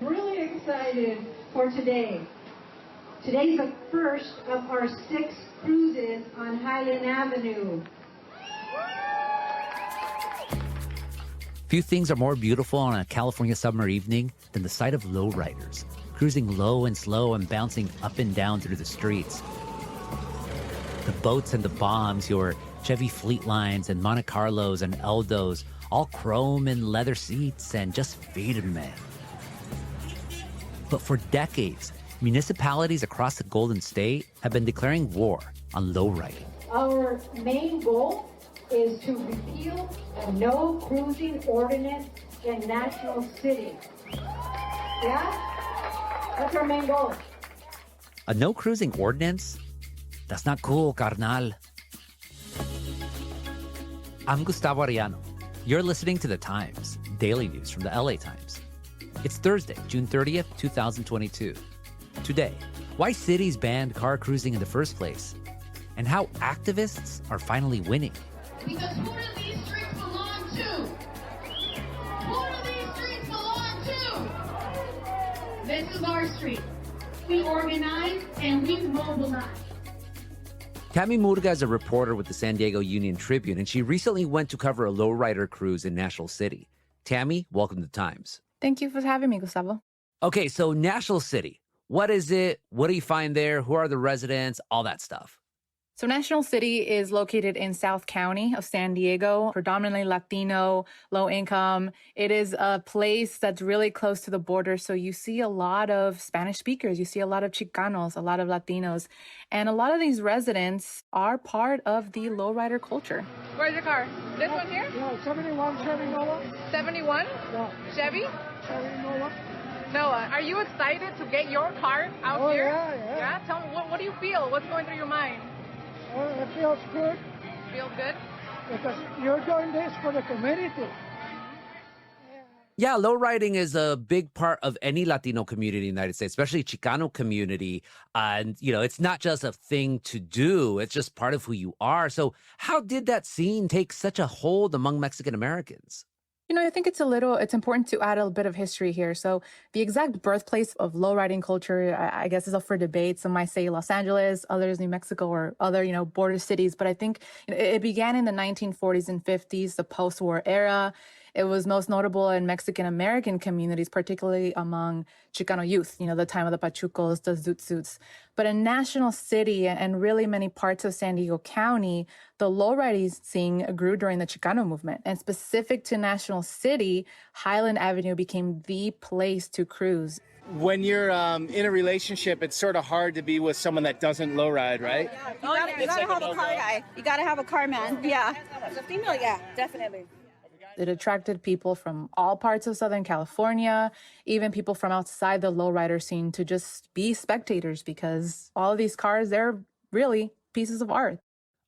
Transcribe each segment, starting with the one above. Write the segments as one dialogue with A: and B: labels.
A: really excited for today. Today's the first of our 6 cruises on Highland Avenue.
B: Few things are more beautiful on a California summer evening than the sight of lowriders, cruising low and slow and bouncing up and down through the streets. The boats and the bombs, your Chevy Fleetlines and Monte Carlos and Eldos, all chrome and leather seats and just faded men. But for decades, municipalities across the Golden State have been declaring war on lowriding.
A: Our main goal is to repeal a no cruising ordinance in National City. Yeah? That's our main goal.
B: A no cruising ordinance? That's not cool, carnal. I'm Gustavo Arellano. You're listening to The Times, daily news from the LA Times. It's Thursday, June 30th, 2022. Today, why cities banned car cruising in the first place, and how activists are finally winning.
C: Because who do these streets belong to? Who do these streets belong to? This is our street. We organize and we mobilize.
B: Tammy Murga is a reporter with the San Diego Union-Tribune, and she recently went to cover a lowrider cruise in National City. Tammy, welcome to The Times.
D: Thank you for having me, Gustavo.
B: Okay, so National City. What is it? What do you find there? Who are the residents? All that stuff.
D: So National City is located in South County of San Diego, predominantly Latino, low income. It is a place that's really close to the border. So you see a lot of Spanish speakers. You see a lot of Chicanos, a lot of Latinos. And a lot of these residents are part of the lowrider culture.
E: Where's your car? This one here?
F: No, 71 Chevy Nova.
E: 71?
F: No.
E: Chevy?
F: Chevy Nova.
E: Noah, are you excited to get your car out here?
F: Yeah.
E: Yeah? Tell me, what do you feel? What's going through your mind?
F: It feels good
E: Feels good?
F: because you're doing this for the community.
B: Yeah, lowriding is a big part of any Latino community in the United States, especially Chicano community. And, it's not just a thing to do. It's just part of who you are. So how did that scene take such a hold among Mexican Americans?
D: I think it's important to add a bit of history here. So the exact birthplace of lowriding culture, I guess, is up for debate. Some might say Los Angeles, others New Mexico, or other, border cities. But I think it began in the 1940s and 50s, the post-war era. It was most notable in Mexican-American communities, particularly among Chicano youth, the time of the Pachucos, the Zoot Suits. But in National City and really many parts of San Diego County, the lowriding scene grew during the Chicano movement. And specific to National City, Highland Avenue became the place to cruise.
G: When you're in a relationship, it's sort of hard to be with someone that doesn't lowride, right?
H: Yeah, you gotta have a car guy. You gotta have a car man. Yeah. As a female, yeah, definitely.
D: It attracted people from all parts of Southern California, even people from outside the lowrider scene to just be spectators because all of these cars, they're really pieces of art.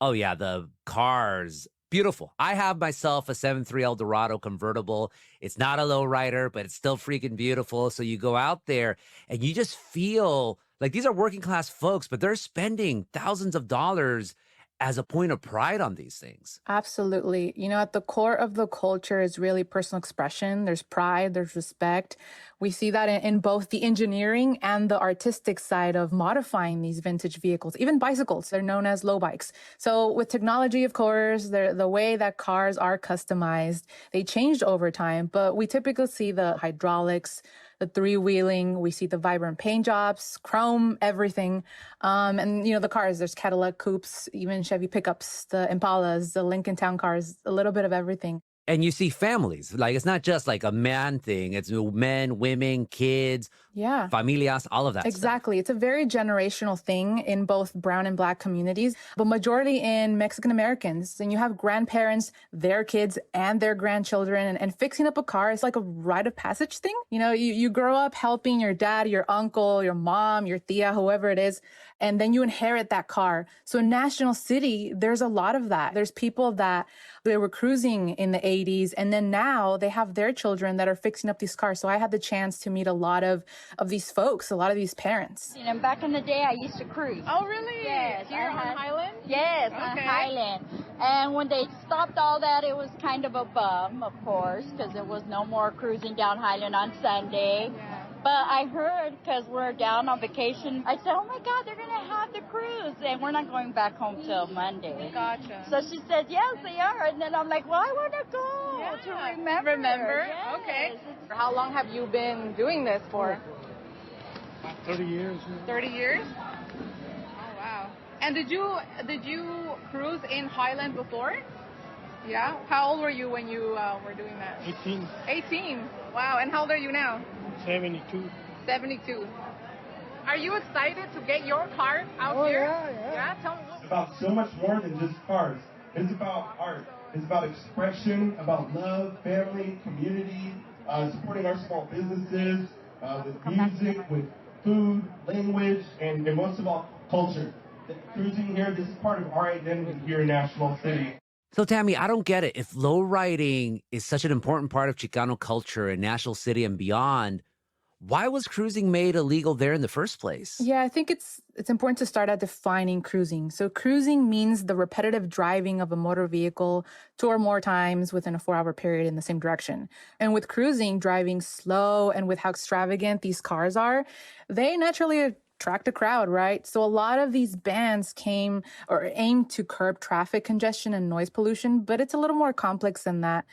B: Oh, yeah, the cars. Beautiful. I have myself a 7.3 Eldorado convertible. It's not a lowrider, but it's still freaking beautiful. So you go out there and you just feel like these are working class folks, but they're spending thousands of dollars as a point of pride on these things.
D: Absolutely. At the core of the culture is really personal expression. There's pride, there's respect. We see that in both the engineering and the artistic side of modifying these vintage vehicles, even bicycles. They're known as low bikes. So with technology, of course, the way that cars are customized, they changed over time, but we typically see the hydraulics, the three-wheeling, we see the vibrant paint jobs, chrome, everything. And, the cars, there's Cadillac coupes, even Chevy pickups, the Impalas, the Lincoln Town cars, a little bit of everything.
B: And you see families. Like, it's not just like a man thing. It's men, women, kids, familias, all of that
D: Exactly.
B: stuff.
D: It's a very generational thing in both brown and black communities, but majority in Mexican Americans. And you have grandparents, their kids, and their grandchildren. And fixing up a car is like a rite of passage thing. You grow up helping your dad, your uncle, your mom, your tia, whoever it is, and then you inherit that car. So in National City, there's a lot of that. There's people that they were cruising in the 80s, and then now they have their children that are fixing up these cars. So I had the chance to meet a lot of these folks, a lot of these parents.
H: Back in the day, I used to cruise.
E: Oh, really?
H: Yes.
E: Here on Highland?
H: Yes, on Highland. And when they stopped all that, it was kind of a bum, of course, because there was no more cruising down Highland on Sunday.
E: Yeah.
H: But I heard, because we're down on vacation, I said, oh my God, they're going to have the cruise. And we're not going back home till Monday.
E: Gotcha.
H: So she said, yes, they are. And then I'm like, well, I want to go to remember.
E: Remember?
H: Yes.
E: Okay. How long have you been doing this for?
F: About 30 years.
E: 30 years? Oh, wow. And did you cruise in Highland before? Yeah? How old were you when you were doing that?
F: 18,
E: 18. Wow. And how old are you now?
F: 72.
E: 72. Are you excited to get your car out
F: Oh,
E: here?
F: yeah.
E: Yeah? Tell me what.
I: It's about so much more than just cars. It's about art. It's about expression, about love, family, community, supporting our small businesses, with music, with food, language, and most of all, culture. Cruising here, this is part of our identity here in National City.
B: So, Tammy, I don't get it. If lowriding is such an important part of Chicano culture in National City and beyond, why was cruising made illegal there in the first place?
D: Yeah, I think it's important to start at defining cruising. So cruising means the repetitive driving of a motor vehicle 2 or more times within a 4-hour period in the same direction. And with cruising, driving slow and with how extravagant these cars are, they naturally attract a crowd, right? So a lot of these bans came or aimed to curb traffic congestion and noise pollution, but it's a little more complex than that.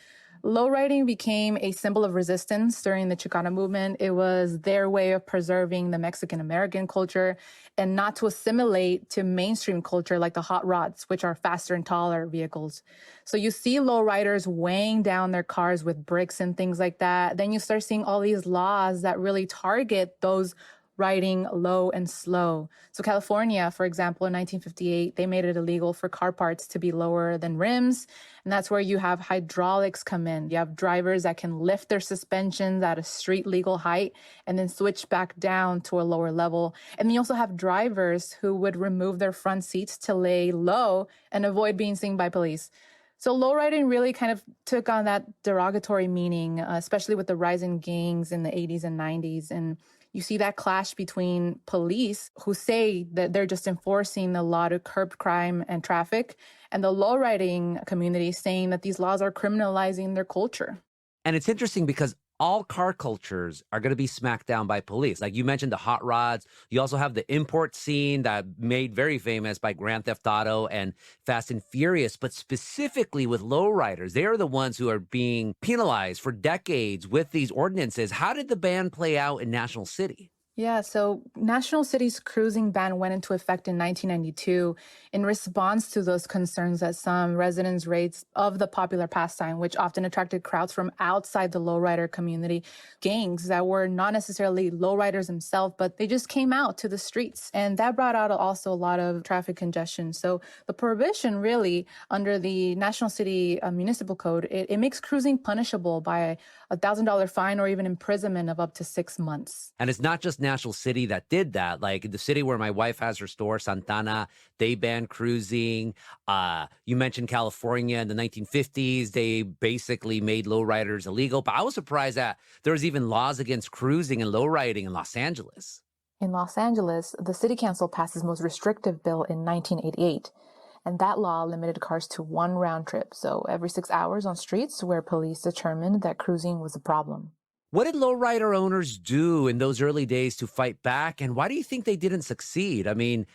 D: Lowriding became a symbol of resistance during the Chicano movement. It was their way of preserving the Mexican-American culture and not to assimilate to mainstream culture like the hot rods, which are faster and taller vehicles. So you see lowriders weighing down their cars with bricks and things like that. Then you start seeing all these laws that really target those riding low and slow. So California, for example, in 1958, they made it illegal for car parts to be lower than rims. And that's where you have hydraulics come in. You have drivers that can lift their suspensions at a street legal height and then switch back down to a lower level. And then you also have drivers who would remove their front seats to lay low and avoid being seen by police. So lowriding really kind of took on that derogatory meaning, especially with the rise in gangs in the 80s and 90s. And you see that clash between police who say that they're just enforcing the law to curb crime and traffic, and the lowriding community saying that these laws are criminalizing their culture.
B: And it's interesting because all car cultures are going to be smacked down by police. Like you mentioned, the hot rods. You also have the import scene that made very famous by Grand Theft Auto and Fast and Furious. But specifically with lowriders, they are the ones who are being penalized for decades with these ordinances. How did the ban play out in National City?
D: Yeah, so National City's cruising ban went into effect in 1992 in response to those concerns that some residents raised of the popular pastime, which often attracted crowds from outside the lowrider community, gangs that were not necessarily lowriders themselves, but they just came out to the streets. And that brought out also a lot of traffic congestion. So the prohibition really under the National City Municipal Code, it makes cruising punishable by a $1,000 fine or even imprisonment of up to 6 months.
B: And it's not just National City that did that. Like the city where my wife has her store, Santana, they banned cruising. You mentioned California in the 1950s. They basically made lowriders illegal. But I was surprised that there was even laws against cruising and lowriding in Los Angeles.
D: In Los Angeles, the city council passed its most restrictive bill in 1988. And that law limited cars to 1 round trip. So every 6 hours on streets where police determined that cruising was a problem.
B: What did lowrider owners do in those early days to fight back? And why do you think they didn't succeed? I mean,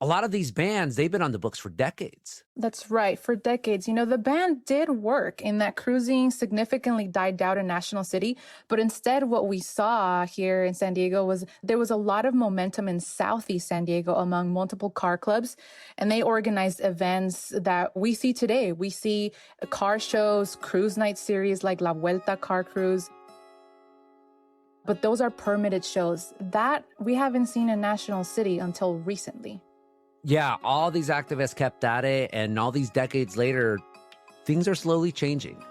B: a lot of these bans, they've been on the books for decades.
D: That's right, for decades. You know, the ban did work in that cruising significantly died down in National City. But instead, what we saw here in San Diego was there was a lot of momentum in Southeast San Diego among multiple car clubs. And they organized events that we see today. We see car shows, cruise night series like La Vuelta Car Cruise. But those are permitted shows that we haven't seen in National City until recently.
B: Yeah, all these activists kept at it, and all these decades later, things are slowly changing.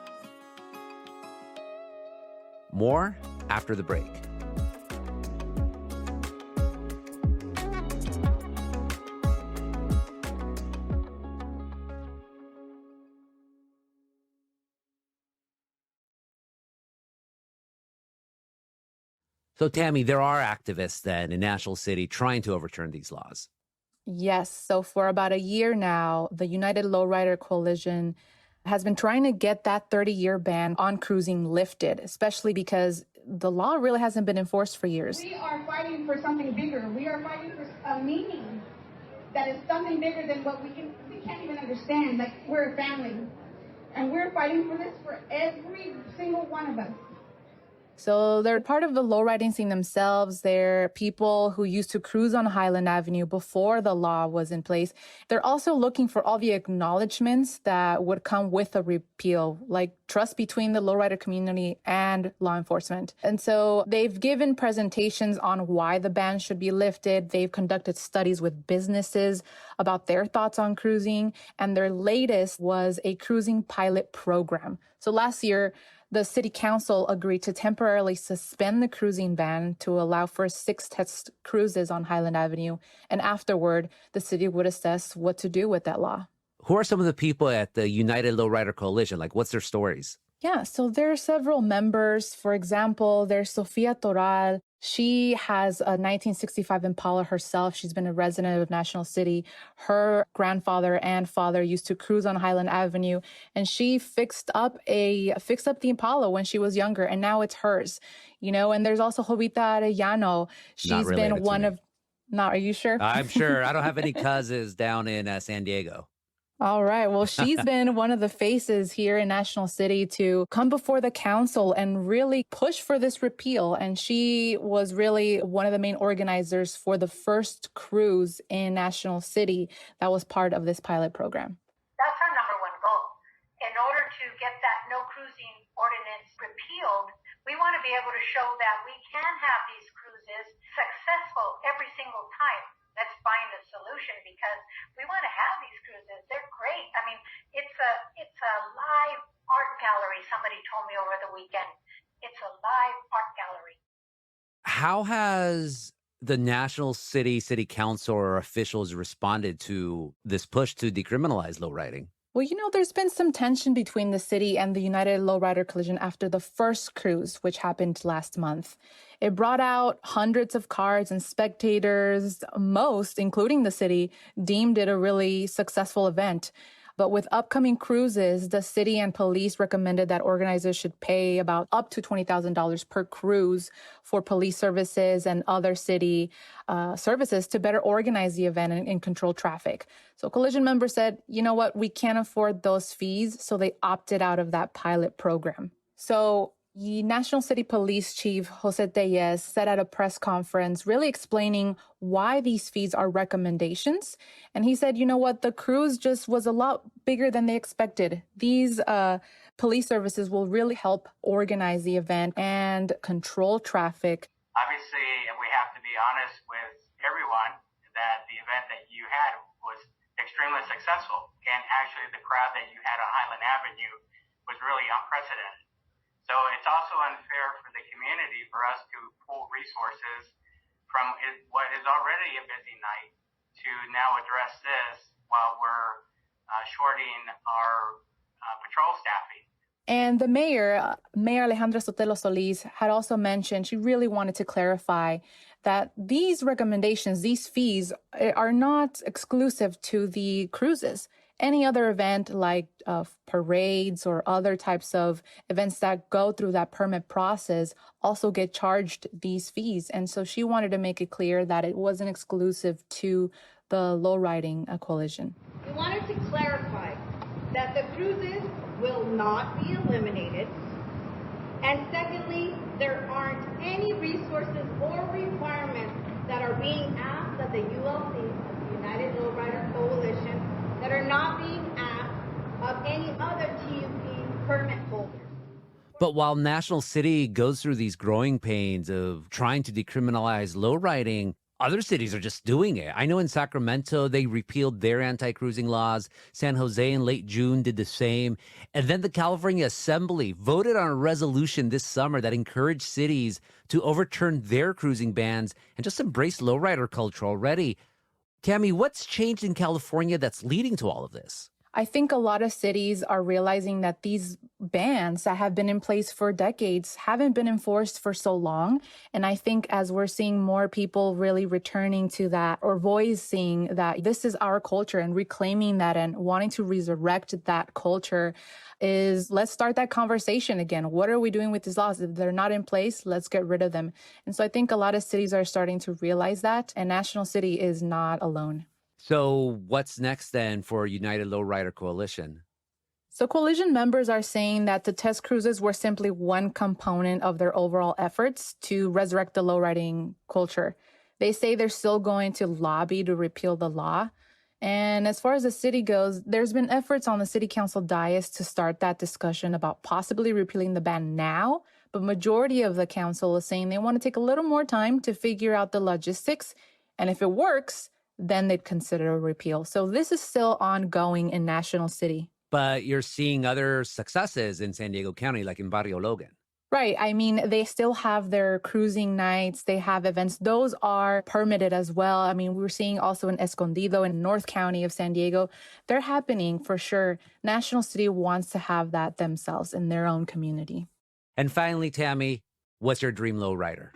B: More after the break. So, Tammy, there are activists then in National City trying to overturn these laws.
D: Yes. So for about a year now, the United Lowrider Coalition has been trying to get that 30-year ban on cruising lifted, especially because the law really hasn't been enforced for years.
C: We are fighting for something bigger. We are fighting for a meaning that is something bigger than what we can't even understand. Like, we're a family, and we're fighting for this for every single one of us.
D: So they're part of the lowriding scene themselves. They're people who used to cruise on Highland Avenue before the law was in place. They're also looking for all the acknowledgments that would come with a repeal, like trust between the lowrider community and law enforcement. And so they've given presentations on why the ban should be lifted. They've conducted studies with businesses about their thoughts on cruising. And their latest was a cruising pilot program. So last year, the city council agreed to temporarily suspend the cruising ban to allow for 6 test cruises on Highland Avenue. And afterward, the city would assess what to do with that law.
B: Who are some of the people at the United Lowrider Coalition? Like, what's their stories?
D: Yeah, so there are several members. For example, there's Sofia Toral. She has a 1965 Impala herself. She's been a resident of National City. Her grandfather and father used to cruise on Highland Avenue, and she fixed up the Impala when she was younger, and now it's hers. And there's also Jovita Arellano. She's been one of... Not, are you sure?
B: I'm sure. I don't have any cousins down in San Diego.
D: All right. Well, she's been one of the faces here in National City to come before the council and really push for this repeal. And she was really one of the main organizers for the first cruise in National City that was part of this pilot program.
A: That's our number one goal. In order to get that no cruising ordinance repealed, we want to be able to show that we can have these cruises successful every single time. Let's find a solution, because we want to have these cruises. They're great. I mean, it's a live art gallery. Somebody told me over the weekend. It's a live art gallery.
B: How has the National City Council or officials responded to this push to decriminalize lowriding?
D: Well, there's been some tension between the city and the United Lowrider Coalition after the first cruise, which happened last month. It brought out hundreds of cars, and spectators, most, including the city, deemed it a really successful event. But with upcoming cruises, the city and police recommended that organizers should pay about up to $20,000 per cruise for police services and other city services to better organize the event and control traffic. So coalition members said, you know what, we can't afford those fees, so they opted out of that pilot program. So the National City Police Chief Jose Tellez said at a press conference, really explaining why these fees are recommendations. And he said, you know what, the cruise just was a lot bigger than they expected. These police services will really help organize the event and control traffic.
J: Obviously, we have to be honest with everyone that the event that you had was extremely successful. And actually, the crowd that you had on Highland Avenue was really unprecedented. So it's also unfair for the community for us to pull resources from what is already a busy night to now address this while we're shorting our patrol staffing.
D: And the Mayor Alejandra Sotelo Solis, had also mentioned she really wanted to clarify that these recommendations, these fees, are not exclusive to the cruises. Any other event like parades or other types of events that go through that permit process also get charged these fees. And so she wanted to make it clear that it wasn't exclusive to the lowriding coalition.
C: We wanted to clarify that the cruises will not be eliminated. And secondly, there aren't any resources or requirements that are being asked of the ULC, the United Lowrider Coalition, that are not being asked of any other TUP permit holders.
B: But while National City goes through these growing pains of trying to decriminalize lowriding, other cities are just doing it. I know in Sacramento, they repealed their anti-cruising laws. San Jose in late June did the same. And then the California Assembly voted on a resolution this summer that encouraged cities to overturn their cruising bans and just embrace lowrider culture already. Tammy, what's changed in California that's leading to all of this?
D: I think a lot of cities are realizing that these bans that have been in place for decades haven't been enforced for so long. And I think as we're seeing more people really returning to that or voicing that this is our culture and reclaiming that and wanting to resurrect that culture is let's start that conversation again. What are we doing with these laws? If they're not in place, let's get rid of them. And so I think a lot of cities are starting to realize that, and National City is not alone.
B: So what's next then for United Lowrider Coalition?
D: So coalition members are saying that the test cruises were simply one component of their overall efforts to resurrect the lowriding culture. They say they're still going to lobby to repeal the law. And as far as the city goes, there's been efforts on the city council dais to start that discussion about possibly repealing the ban now. But majority of the council is saying they want to take a little more time to figure out the logistics. And if it works, then they'd consider a repeal. So this is still ongoing in National City.
B: But you're seeing other successes in San Diego County, like in Barrio Logan.
D: Right. I mean, they still have their cruising nights. They have events. Those are permitted as well. I mean, we're seeing also in Escondido in North County of San Diego. They're happening for sure. National City wants to have that themselves in their own community.
B: And finally, Tammy, what's your dream lowrider?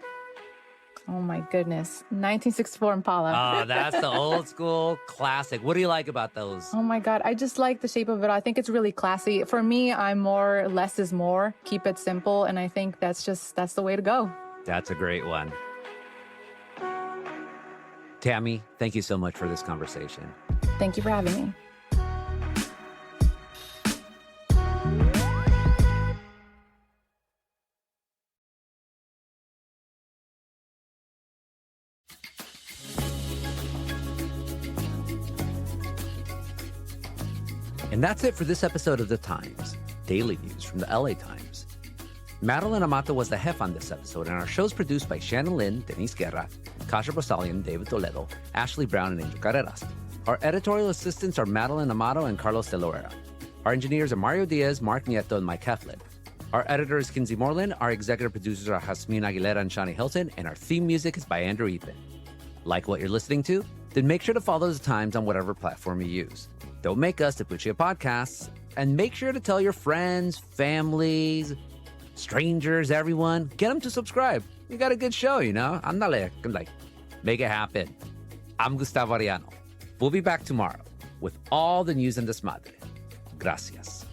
D: Oh, my goodness. 1964 Impala.
B: Oh, that's the old school classic. What do you like about those?
D: Oh, my God. I just like the shape of it. I think it's really classy. For me, I'm more less is more. Keep it simple. And I think that's the way to go.
B: That's a great one. Tammy, thank you so much for this conversation.
D: Thank you for having me.
B: And that's it for this episode of The Times, daily news from the LA Times. Madeline Amato was the hef on this episode, and our show's produced by Shannon Lin, Denise Guerra, Kasha Brosalian, David Toledo, Ashley Brown, and Angel Carreras. Our editorial assistants are Madeline Amato and Carlos De Loera. Our engineers are Mario Diaz, Mark Nieto, and Mike Heflin. Our editor is Kinsey Moreland. Our executive producers are Jasmine Aguilera and Shani Hilton, and our theme music is by Andrew Ethan. Like what you're listening to? Then make sure to follow The Times on whatever platform you use. Don't make us to put you podcasts, and make sure to tell your friends, families, strangers, everyone. Get them to subscribe. We got a good show, you know? Andale, like, make it happen. I'm Gustavo Arellano. We'll be back tomorrow with all the news and desmadre. Gracias.